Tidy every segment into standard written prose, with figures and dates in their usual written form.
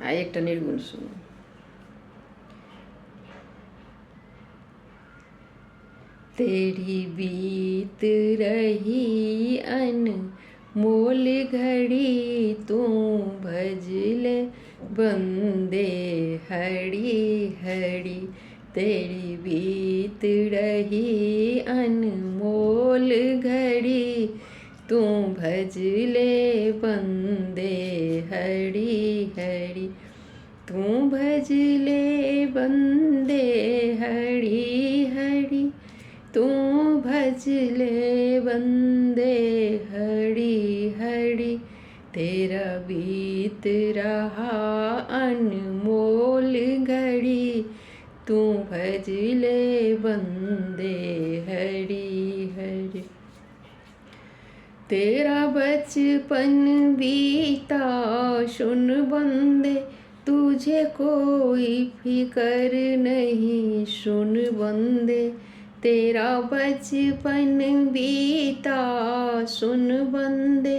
आ एक निर्गुण सुनो। तेरी बीत रही अनमोल घड़ी, तू भज ले बंदे हरी हरी। तेरी बीत रही अनमोल घड़ी, तू भज ले बंदे हरी हरी। तू भज ले बंदे हरी हरी, तू भज ले बंदे हरी हरी। तेरा बीत रहा अनमोल घड़ी, तू भज ले बंदे हरी हरी। तेरा बचपन बीता सुन बंदे, तुझे कोई फिकर नहीं सुन बंदे। तेरा बचपन बीता सुन बंदे,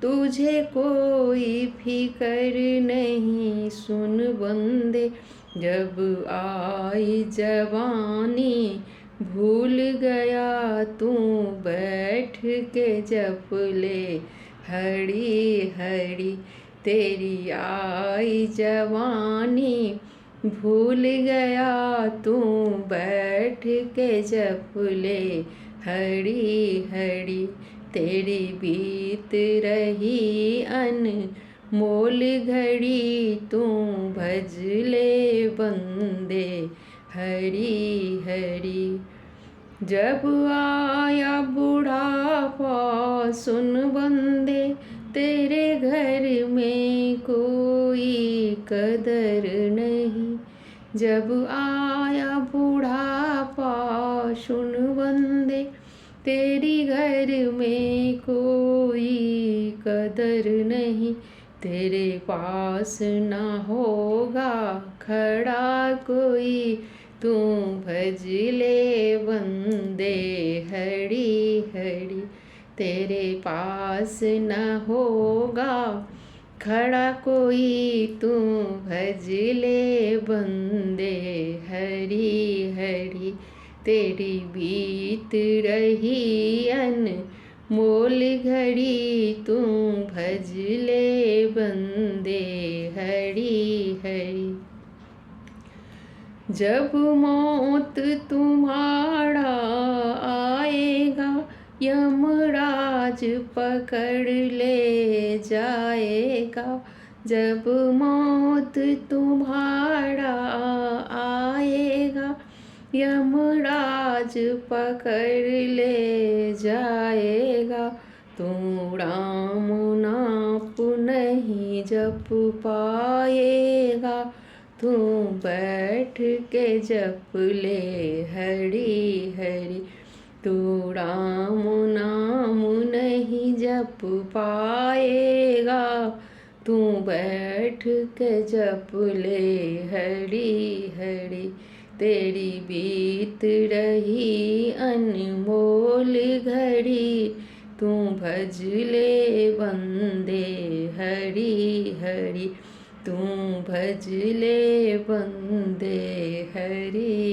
तुझे कोई फिकर नहीं सुन बंदे। जब आई जवानी भूल गया, तू बैठ के जप ले हरी हरी। तेरी आई जवानी भूल गया, तू बैठ के जप ले हरी हरी। तेरी बीत रही अनमोल घड़ी, तू भज ले बंदे हरी हरी। जब आया बुढ़ापा सुन बंदे, तेरे घर में कोई कदर नहीं। जब आया बुढ़ापा सुन बंदे, तेरी घर में कोई कदर नहीं। तेरे पास न होगा खड़ा कोई, तू भज ले बंदे हरी हरी। तेरे पास न होगा खड़ा कोई, तू भज ले बंदे हरी हरी। तेरी बीत रही अनमोल घड़ी, तू भज ले बंदे हरी हरी। जब मौत तुम्हारा आएगा, यमराज पकड़ ले जाएगा। जब मौत तुम्हारा आएगा, यमराज पकड़ ले जाएगा। तू राम नाम नहीं जप पाएगा, तू बैठ के जप ले हरी हरी। तू राम नाम नहीं जप पाएगा, तू बैठ के जप ले हरी हरी। तेरी बीत रही अनमोल घड़ी, तू भज ले बंदे हरी हरी। तू भज ले बंदे हरी